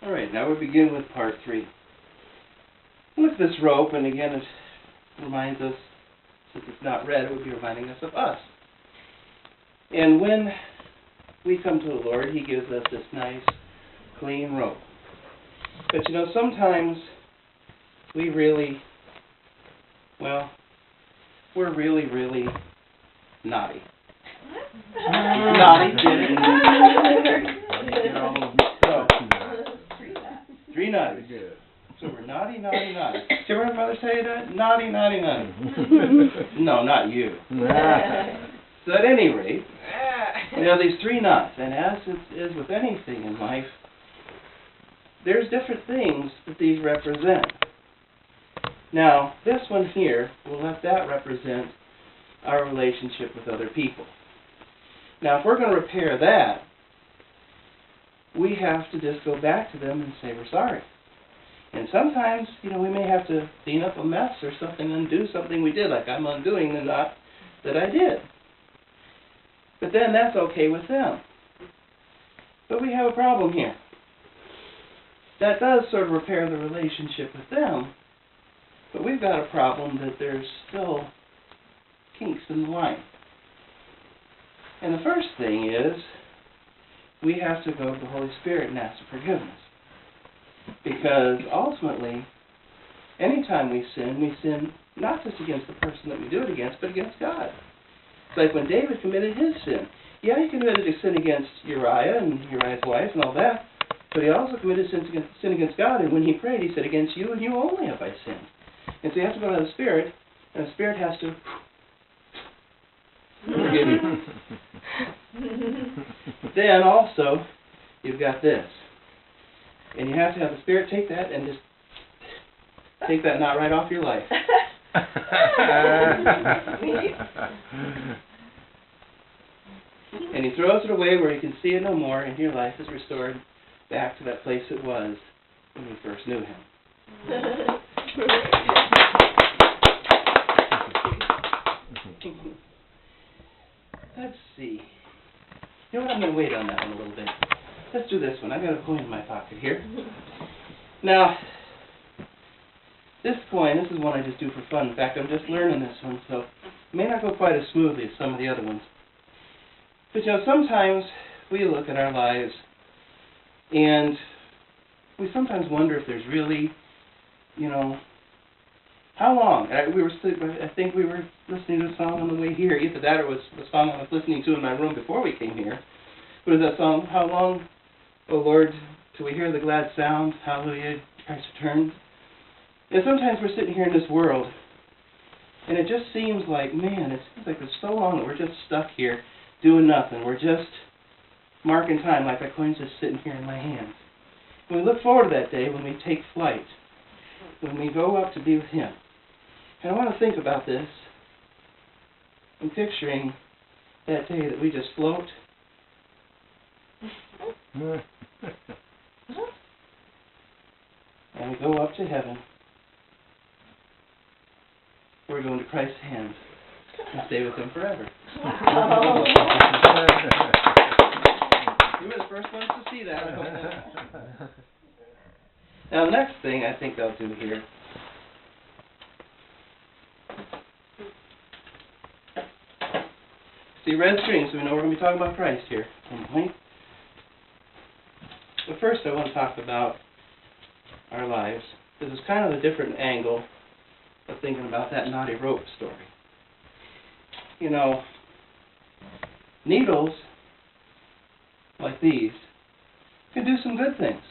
All right, now we begin with part 3. Look at this rope, and again it reminds us, since it's not red, it would be reminding us of us. And when we come to the Lord, He gives us this nice, clean rope. But you know, sometimes we really, well, we're really, really naughty. Naughty, so, 3 naughties. So we're naughty, naughty, naughty. Did you ever hear Mother say that? Naughty, naughty, naughty. No, not you. So at any rate, you know, these 3 knots, and as it is with anything in life, there's different things that these represent. Now, this one here, we'll let that represent our relationship with other people. Now, if we're going to repair that, we have to just go back to them and say we're sorry. And sometimes, you know, we may have to clean up a mess or something, undo something we did, like I'm undoing the knot that I did. But then that's okay with them. But we have a problem here. That does sort of repair the relationship with them, but we've got a problem that there's still kinks in the line. And the first thing is, we have to go to the Holy Spirit and ask for forgiveness. Because ultimately, anytime we sin not just against the person that we do it against, but against God. It's like when David committed his sin. Yeah, he committed a sin against Uriah and Uriah's wife and all that, but he also committed sin against God, and when he prayed, he said, against you and you only have I sinned. And so you have to go to the Spirit, and the Spirit has to forgive you. Then also, you've got this. And you have to have the Spirit take that and just take that knot right off your life. And He throws it away where you can see it no more, and your life is restored back to that place it was when you first knew Him. Let's see. You know what? I'm going to wait on that one a little bit. Let's do this one. I've got a coin in my pocket here. Now, this coin, this is one I just do for fun. In fact, I'm just learning this one, so it may not go quite as smoothly as some of the other ones. But, you know, sometimes we look at our lives and we sometimes wonder if there's really, you know, how long? I think we were listening to a song on the way here. Either that or it was a song I was listening to in my room before we came here. What is that song? How long, O Lord, till we hear the glad sound? Hallelujah, Christ returns. And sometimes we're sitting here in this world, and it just seems like, man, it seems like it's so long that we're just stuck here doing nothing. We're just marking time like that coin's just sitting here in my hands. And we look forward to that day when we take flight, when we go up to be with Him. And I want to think about this and picturing that day that we just float. And we go up to heaven. We're going to Christ's hands and stay with Him forever. Wow. You were the first ones to see that. Now, the next thing I think I'll do here . See, red string, so we know we're going to be talking about Christ here at some point. But first I want to talk about our lives. This is kind of a different angle of thinking about that naughty rope story. You know, needles like these can do some good things.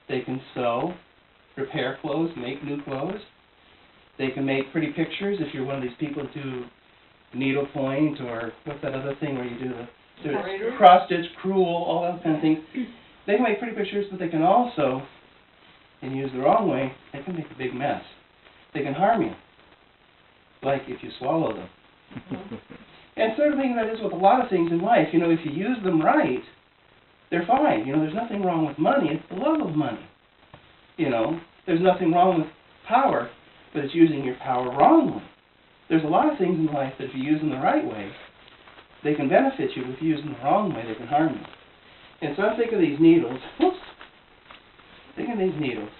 They can sew, repair clothes, make new clothes. They can make pretty pictures if you're one of these people who do needlepoint, or what's that other thing where you do the cross-stitch, crewel, all those kind of things. They can make pretty pictures, but they can also, and used the wrong way, they can make a big mess. They can harm you, like if you swallow them. And sort of thing that is with a lot of things in life. You know, if you use them right, they're fine. You know, there's nothing wrong with money. It's the love of money. You know, there's nothing wrong with power, but it's using your power wrongly. There's a lot of things in life that if you use them the right way, they can benefit you. If you use them the wrong way, they can harm you. And so I think of these needles. Whoops. taking these needles.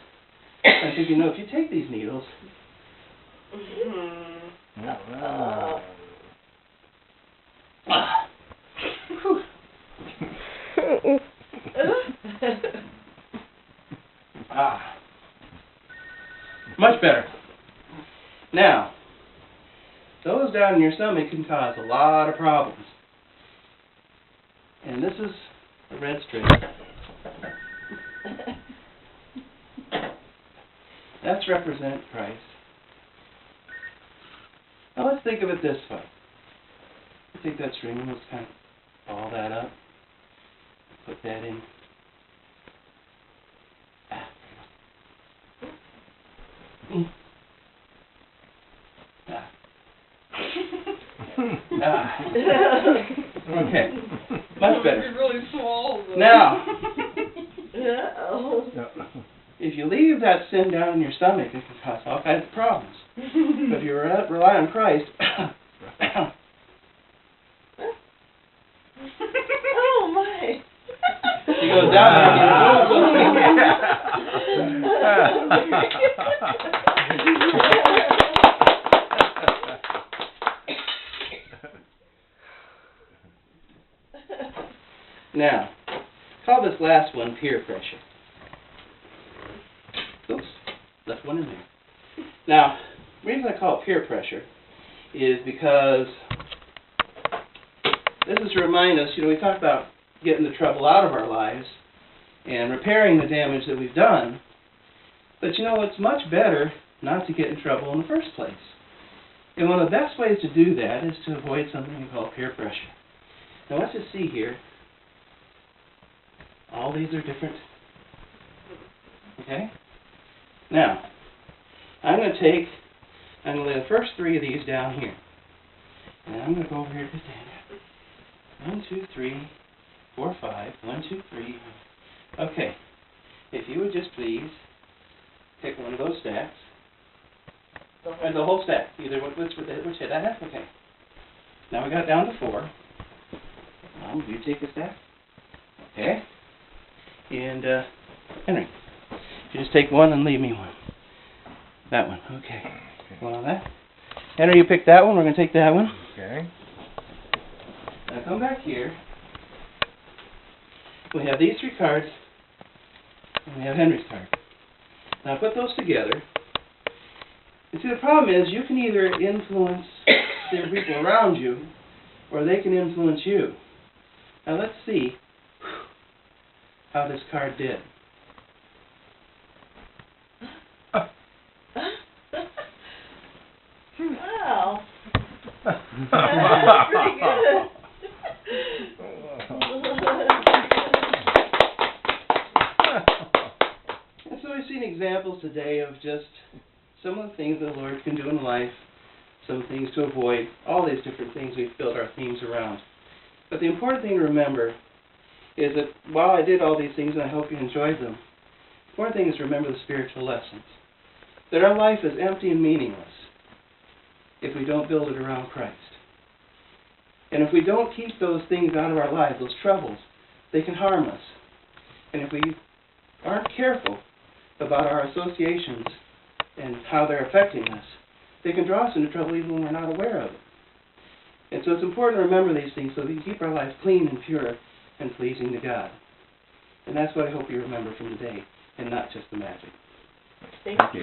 I think you know if you take these needles. Much better. Now, those down in your stomach can cause a lot of problems. And this is a red string. That's represent Christ. Now let's think of it this way. Take that string and let's kind of ball that up. Put that in. Okay. Much better. It's really small. Now, if you leave that sin down in your stomach, it can cause all kinds of problems. But if you rely on Christ, oh my! He goes down Now, call this last one peer pressure. Oops, left one in there. Now, the reason I call it peer pressure is because this is to remind us, we talked about getting the trouble out of our lives and repairing the damage that we've done. But it's much better not to get in trouble in the first place. And one of the best ways to do that is to avoid something we call peer pressure. Now let's just see here. All these are different. Okay? Now, I'm going to lay the first three of these down here. And I'm going to go over here to Daniel. 1, 2, 3, 4, 5. 1, 2, 3. Okay. If you would just please pick one of those stacks. The whole stack. Either which hit I have. Okay. Now we got down to 4. You take a stack. Okay. And Henry, you just take one and leave me one. That one. Okay. One on that. Henry, you pick that one. We're going to take that one. Okay. Now come back here. We have these 3 cards, and we have Henry's card. Now put those together. And see, the problem is you can either influence the people around you, or they can influence you. Now let's see how this card did. Wow. That's pretty good. And so we've seen examples today of just some of the things the Lord can do in life, some things to avoid, all these different things we've built our themes around. But the important thing to remember is that while I did all these things, and I hope you enjoyed them, the important thing is to remember the spiritual lessons. That our life is empty and meaningless if we don't build it around Christ. And if we don't keep those things out of our lives, those troubles, they can harm us. And if we aren't careful about our associations and how they're affecting us, they can draw us into trouble even when we're not aware of it. And so it's important to remember these things so that we can keep our lives clean and pure and pleasing to God. And that's what I hope you remember from today, and not just the magic. Thank you.